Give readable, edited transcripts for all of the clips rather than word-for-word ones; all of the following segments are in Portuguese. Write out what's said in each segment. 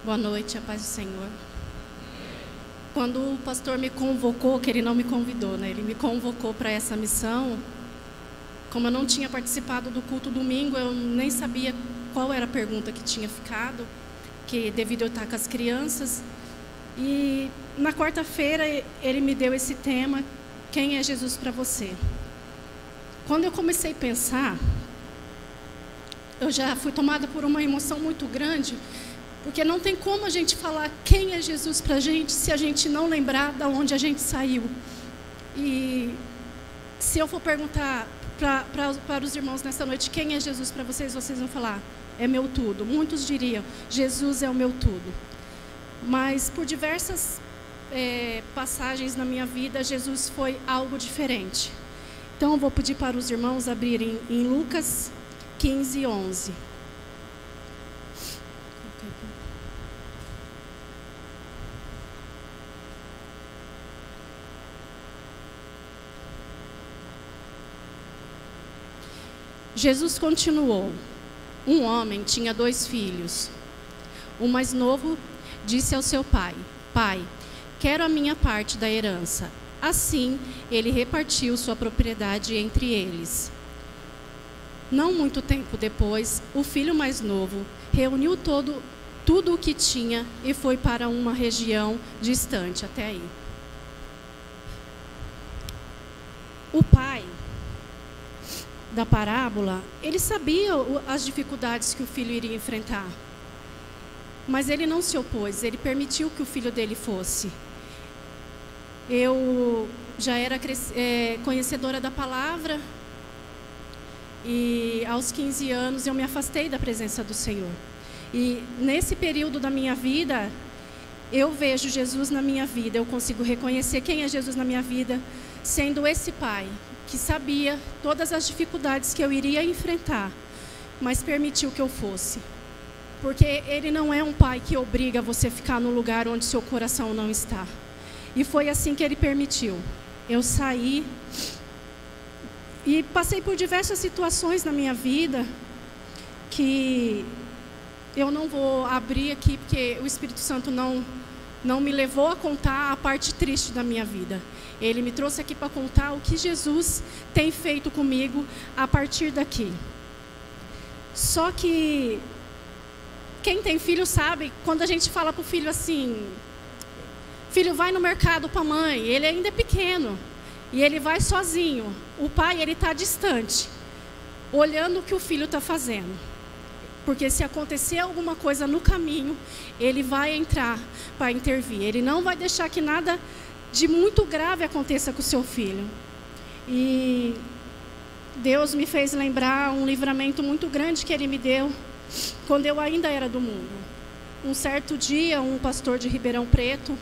Boa noite, a paz do Senhor. Quando o pastor me convocou, que ele não me convidou, né? Ele me convocou para essa missão. Como eu não tinha participado do culto domingo, eu nem sabia qual era a pergunta que tinha ficado, que devido eu estar com as crianças. E na quarta-feira ele me deu esse tema, quem é Jesus para você? Quando eu comecei a pensar, eu já fui tomada por uma emoção muito grande, porque não tem como a gente falar quem é Jesus para a gente se a gente não lembrar de onde a gente saiu. E se eu for perguntar para os irmãos nessa noite quem é Jesus para vocês, vocês vão falar, é meu tudo. Muitos diriam, Jesus é o meu tudo. Mas por diversas passagens na minha vida, Jesus foi algo diferente. Então eu vou pedir para os irmãos abrirem em Lucas 15, 11. Jesus continuou. Um homem tinha 2 filhos. O mais novo disse ao seu pai, pai, quero a minha parte da herança. Assim, ele repartiu sua propriedade entre eles. Não muito tempo depois, o filho mais novo reuniu tudo o que tinha e foi para uma região distante, até aí. O pai da parábola, ele sabia as dificuldades que o filho iria enfrentar. Mas ele não se opôs, ele permitiu que o filho dele fosse. Eu já era conhecedora da palavra e aos 15 anos eu me afastei da presença do Senhor. E nesse período da minha vida, eu vejo Jesus na minha vida, eu consigo reconhecer quem é Jesus na minha vida, sendo esse pai que sabia todas as dificuldades que eu iria enfrentar, mas permitiu que eu fosse. Porque ele não é um pai que obriga você a ficar no lugar onde seu coração não está. E foi assim que ele permitiu. Eu saí e passei por diversas situações na minha vida que eu não vou abrir aqui, porque o Espírito Santo não me levou a contar a parte triste da minha vida. Ele me trouxe aqui para contar o que Jesus tem feito comigo a partir daqui. Só que quem tem filho sabe, quando a gente fala para o filho assim, filho, vai no mercado com a mãe, ele ainda é pequeno, e ele vai sozinho. O pai, ele está distante, olhando o que o filho está fazendo. Porque se acontecer alguma coisa no caminho, ele vai entrar para intervir. Ele não vai deixar que nada de muito grave aconteça com o seu filho. E Deus me fez lembrar um livramento muito grande que Ele me deu quando eu ainda era do mundo. Um certo dia, um pastor de Ribeirão Preto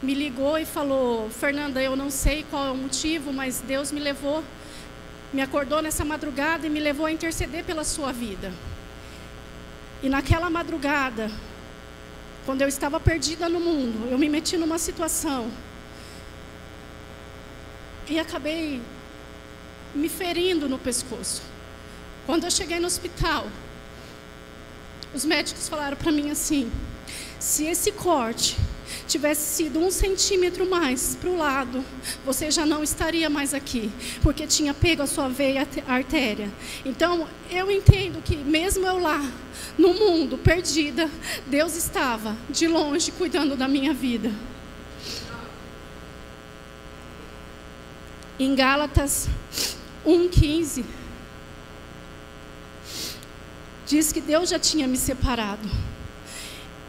me ligou e falou, Fernanda, eu não sei qual é o motivo, mas Deus me acordou nessa madrugada e me levou a interceder pela sua vida. E naquela madrugada, quando eu estava perdida no mundo, eu me meti numa situação e acabei me ferindo no pescoço. Quando eu cheguei no hospital, os médicos falaram para mim assim, se esse corte tivesse sido 1 centímetro mais para o lado, você já não estaria mais aqui, porque tinha pego a sua veia artéria. Então, eu entendo que mesmo eu lá, no mundo, perdida, Deus estava de longe cuidando da minha vida. Em Gálatas 1:15, diz que Deus já tinha me separado.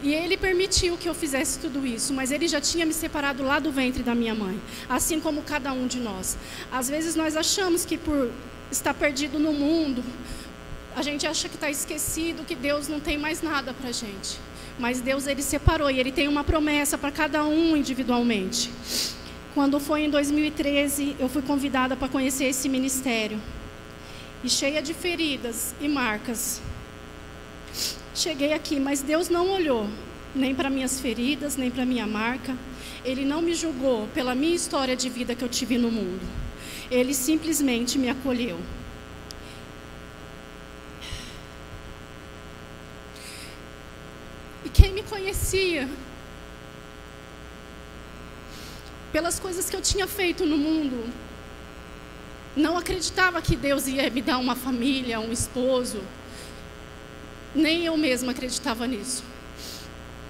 E Ele permitiu que eu fizesse tudo isso, mas Ele já tinha me separado lá do ventre da minha mãe, assim como cada um de nós. Às vezes nós achamos que por estar perdido no mundo, a gente acha que está esquecido, que Deus não tem mais nada para a gente. Mas Deus, Ele separou e Ele tem uma promessa para cada um individualmente. Quando foi em 2013, eu fui convidada para conhecer esse ministério. E cheia de feridas e marcas. Cheguei aqui, mas Deus não olhou nem para minhas feridas, nem para minha marca. Ele não me julgou pela minha história de vida que eu tive no mundo. Ele simplesmente me acolheu. E quem quem me conhecia, pelas coisas que eu tinha feito no mundo, não acreditava que Deus ia me dar uma família, um esposo. Nem eu mesma acreditava nisso.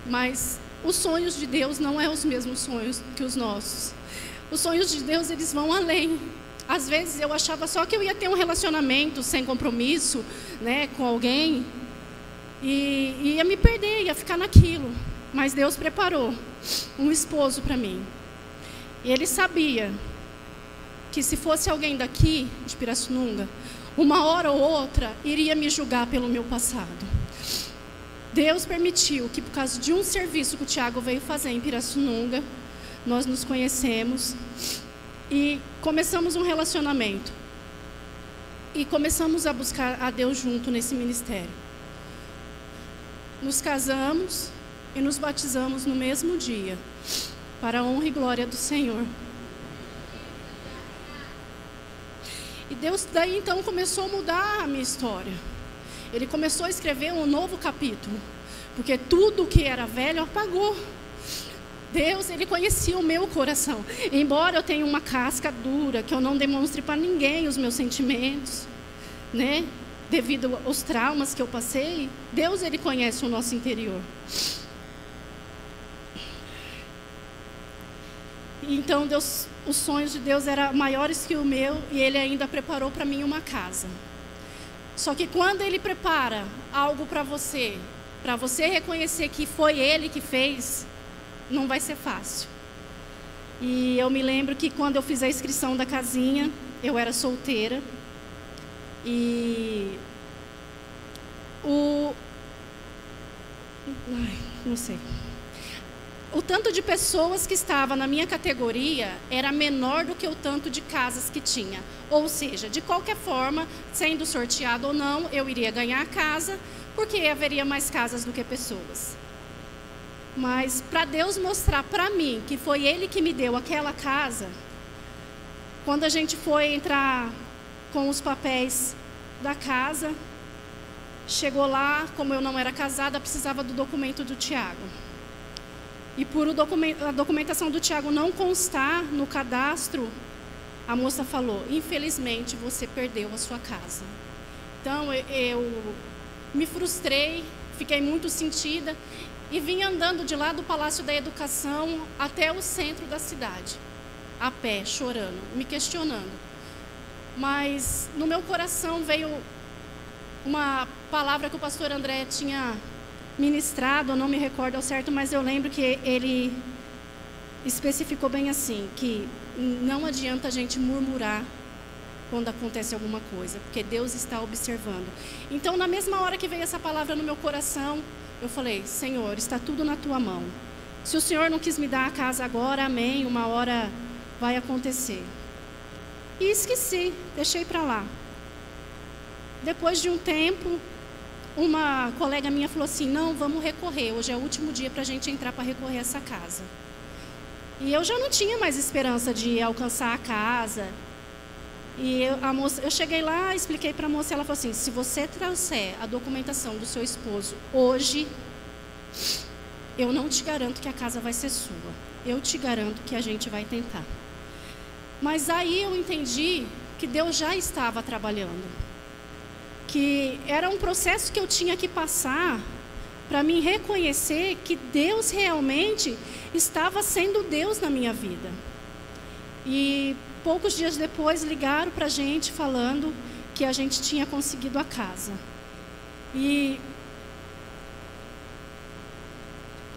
Mas os sonhos de Deus não são os mesmos sonhos que os nossos. Os sonhos de Deus, eles vão além. Às vezes eu achava só que eu ia ter um relacionamento sem compromisso, né, com alguém, e ia me perder, ia ficar naquilo. Mas Deus preparou um esposo para mim. E Ele sabia que se fosse alguém daqui, de Pirassununga, uma hora ou outra, iria me julgar pelo meu passado. Deus permitiu que, por causa de um serviço que o Tiago veio fazer em Pirassununga, nós nos conhecemos e começamos um relacionamento. E começamos a buscar a Deus junto nesse ministério. Nos casamos e nos batizamos no mesmo dia, para a honra e glória do Senhor. E Deus daí então começou a mudar a minha história. Ele começou a escrever um novo capítulo, porque tudo que era velho apagou. Deus, Ele conhecia o meu coração. Embora eu tenha uma casca dura, que eu não demonstre para ninguém os meus sentimentos, né? Devido aos traumas que eu passei, Deus, Ele conhece o nosso interior. Então, Deus, os sonhos de Deus eram maiores que o meu, e Ele ainda preparou para mim uma casa. Só que quando Ele prepara algo para você reconhecer que foi Ele que fez, não vai ser fácil. E eu me lembro que quando eu fiz a inscrição da casinha, eu era solteira. E não sei. O tanto de pessoas que estava na minha categoria era menor do que o tanto de casas que tinha. Ou seja, de qualquer forma, sendo sorteado ou não, eu iria ganhar a casa, porque haveria mais casas do que pessoas. Mas para Deus mostrar para mim que foi Ele que me deu aquela casa, quando a gente foi entrar com os papéis da casa, chegou lá, como eu não era casada, precisava do documento do Tiago. E por a documentação do Tiago não constar no cadastro, a moça falou: infelizmente você perdeu a sua casa. Então eu me frustrei, fiquei muito sentida e vim andando de lá do Palácio da Educação até o centro da cidade, a pé, chorando, me questionando. Mas no meu coração veio uma palavra que o pastor André tinha ministrado, eu não me recordo ao certo, mas eu lembro que ele especificou bem assim, que não adianta a gente murmurar quando acontece alguma coisa, porque Deus está observando. Então, na mesma hora que veio essa palavra no meu coração, eu falei: Senhor, está tudo na tua mão. Se o Senhor não quis me dar a casa agora, amém, uma hora vai acontecer. E esqueci, deixei para lá. Depois de um tempo, uma colega minha falou assim: não, vamos recorrer, hoje é o último dia para a gente entrar para recorrer essa casa. E eu já não tinha mais esperança de alcançar a casa. E eu cheguei lá, expliquei para a moça, ela falou assim: se você trouxer a documentação do seu esposo hoje, eu não te garanto que a casa vai ser sua, eu te garanto que a gente vai tentar. Mas aí eu entendi que Deus já estava trabalhando, que era um processo que eu tinha que passar para me reconhecer que Deus realmente estava sendo Deus na minha vida. E poucos dias depois ligaram para a gente falando que a gente tinha conseguido a casa. E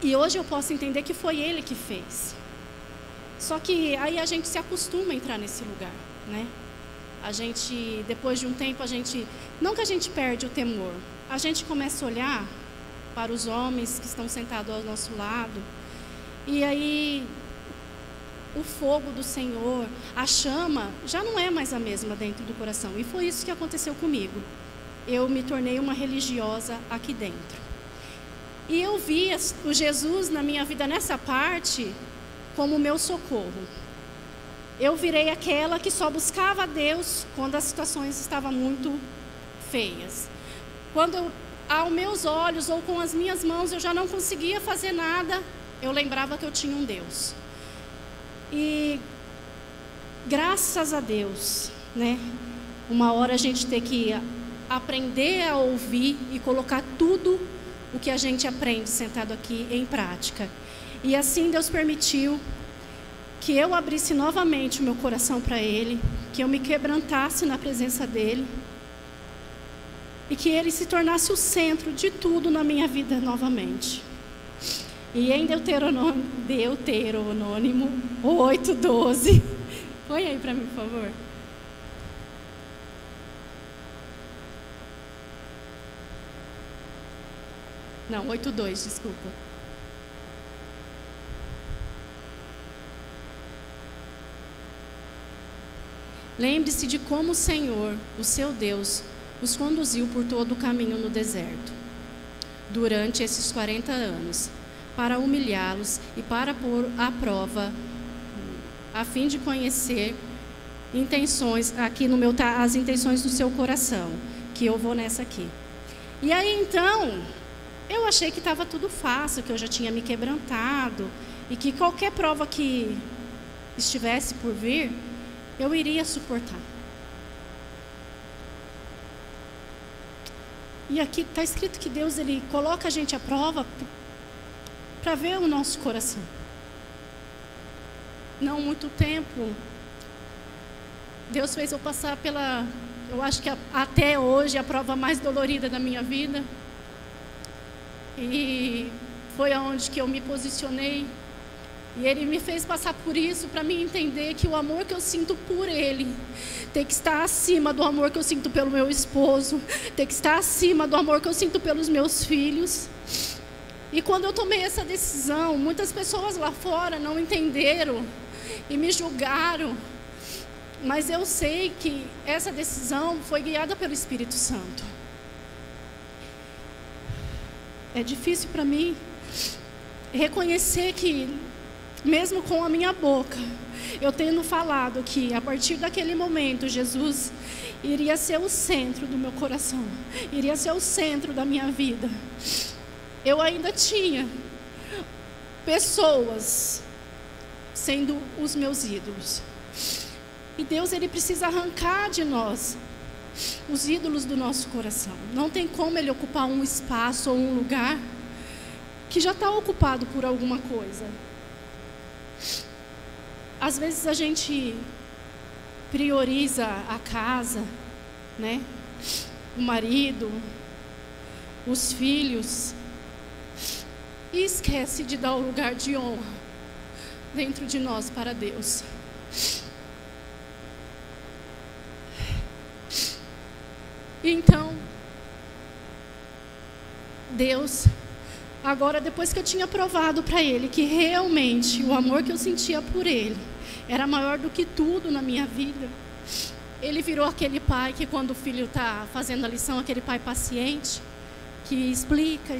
hoje eu posso entender que foi Ele que fez. Só que aí a gente se acostuma a entrar nesse lugar, né? A gente, depois de um tempo, não que a gente perde o temor, a gente começa a olhar para os homens que estão sentados ao nosso lado, e aí o fogo do Senhor, a chama, já não é mais a mesma dentro do coração. E foi isso que aconteceu comigo. Eu me tornei uma religiosa aqui dentro. E eu vi o Jesus na minha vida nessa parte como meu socorro. Eu virei aquela que só buscava a Deus quando as situações estavam muito feias. Quando aos meus olhos ou com as minhas mãos eu já não conseguia fazer nada, eu lembrava que eu tinha um Deus. E graças a Deus, né? Uma hora a gente tem que aprender a ouvir e colocar tudo o que a gente aprende sentado aqui em prática. E assim Deus permitiu que eu abrisse novamente o meu coração para Ele, que eu me quebrantasse na presença dEle e que Ele se tornasse o centro de tudo na minha vida novamente. E em Deuteronômio 8:12, põe aí para mim, por favor. Não, 8:2, desculpa. Lembre-se de como o Senhor, o seu Deus, os conduziu por todo o caminho no deserto, durante esses 40 anos, para humilhá-los e para pôr à prova, a fim de conhecer intenções, aqui no meu tá as intenções do seu coração, que eu vou nessa aqui. E aí então, eu achei que estava tudo fácil, que eu já tinha me quebrantado e que qualquer prova que estivesse por vir, eu iria suportar. E aqui está escrito que Deus, Ele coloca a gente à prova para ver o nosso coração. Não muito tempo, Deus fez eu passar pela, eu acho que até hoje, a prova mais dolorida da minha vida. E foi aonde que eu me posicionei. E Ele me fez passar por isso para me entender que o amor que eu sinto por Ele tem que estar acima do amor que eu sinto pelo meu esposo, tem que estar acima do amor que eu sinto pelos meus filhos. E quando eu tomei essa decisão, muitas pessoas lá fora não entenderam e me julgaram, mas eu sei que essa decisão foi guiada pelo Espírito Santo. É difícil para mim reconhecer que, mesmo com a minha boca, eu tendo falado que a partir daquele momento Jesus iria ser o centro do meu coração, iria ser o centro da minha vida, eu ainda tinha pessoas sendo os meus ídolos. E Deus, Ele precisa arrancar de nós os ídolos do nosso coração. Não tem como Ele ocupar um espaço ou um lugar que já está ocupado por alguma coisa. Às vezes a gente prioriza a casa, né? O marido, os filhos, e esquece de dar o lugar de honra dentro de nós para Deus. Então, Deus, agora depois que eu tinha provado para Ele que realmente o amor que eu sentia por Ele era maior do que tudo na minha vida, Ele virou aquele pai que, quando o filho está fazendo a lição, aquele pai paciente, que explica.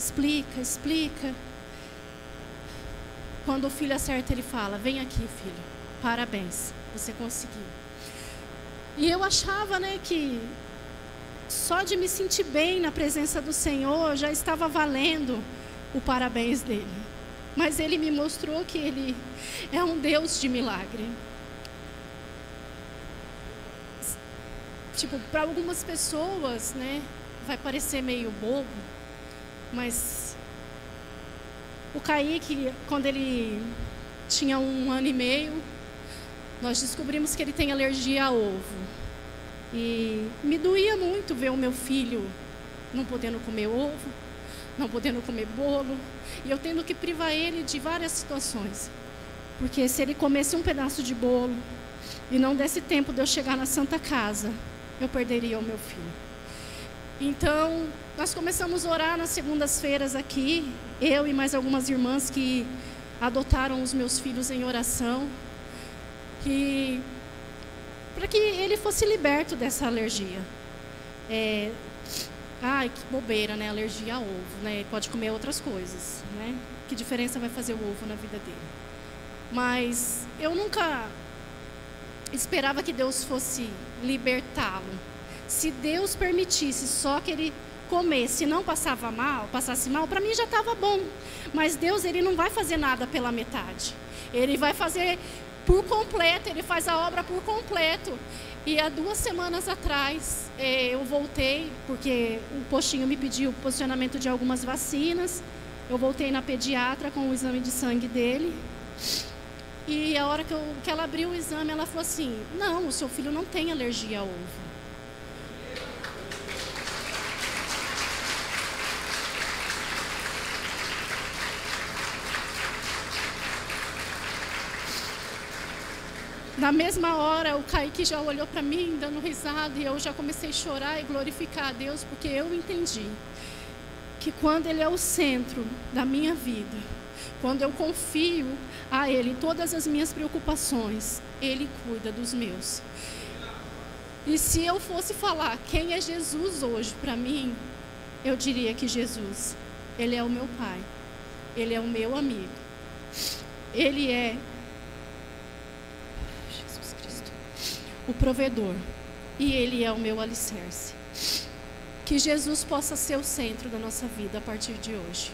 Quando o filho acerta, ele fala: vem aqui, filho, parabéns, você conseguiu. E eu achava, né, que só de me sentir bem na presença do Senhor já estava valendo o parabéns dele. Mas Ele me mostrou que Ele é um Deus de milagre. Tipo, para algumas pessoas, né, vai parecer meio bobo, mas o Kaique, quando ele tinha 1 ano e meio, nós descobrimos que ele tem alergia a ovo. E me doía muito ver o meu filho não podendo comer ovo, não podendo comer bolo, e eu tendo que privar ele de várias situações. Porque se ele comesse um pedaço de bolo e não desse tempo de eu chegar na Santa Casa, eu perderia o meu filho. Então, nós começamos a orar nas segundas-feiras aqui, eu e mais algumas irmãs que adotaram os meus filhos em oração, para que ele fosse liberto dessa alergia. Ai, que bobeira, né? Alergia a ovo, né? Ele pode comer outras coisas, né? Que diferença vai fazer o ovo na vida dele? Mas eu nunca esperava que Deus fosse libertá-lo. Se Deus permitisse só que ele comer, se não passasse mal, para mim já estava bom. Mas Deus, Ele não vai fazer nada pela metade. Ele vai fazer por completo, Ele faz a obra por completo. E há 2 semanas atrás, eu voltei, porque o postinho me pediu o posicionamento de algumas vacinas. Eu voltei na pediatra com o exame de sangue dele. E a hora que ela abriu o exame, ela falou assim: não, o seu filho não tem alergia a ovo. Na mesma hora, o Kaique já olhou para mim, dando risada, e eu já comecei a chorar e glorificar a Deus, porque eu entendi que quando Ele é o centro da minha vida, quando eu confio a Ele todas as minhas preocupações, Ele cuida dos meus. E se eu fosse falar quem é Jesus hoje para mim, eu diria que Jesus, Ele é o meu Pai, Ele é o meu amigo, Ele é o provedor, e Ele é o meu alicerce. Que Jesus possa ser o centro da nossa vida a partir de hoje.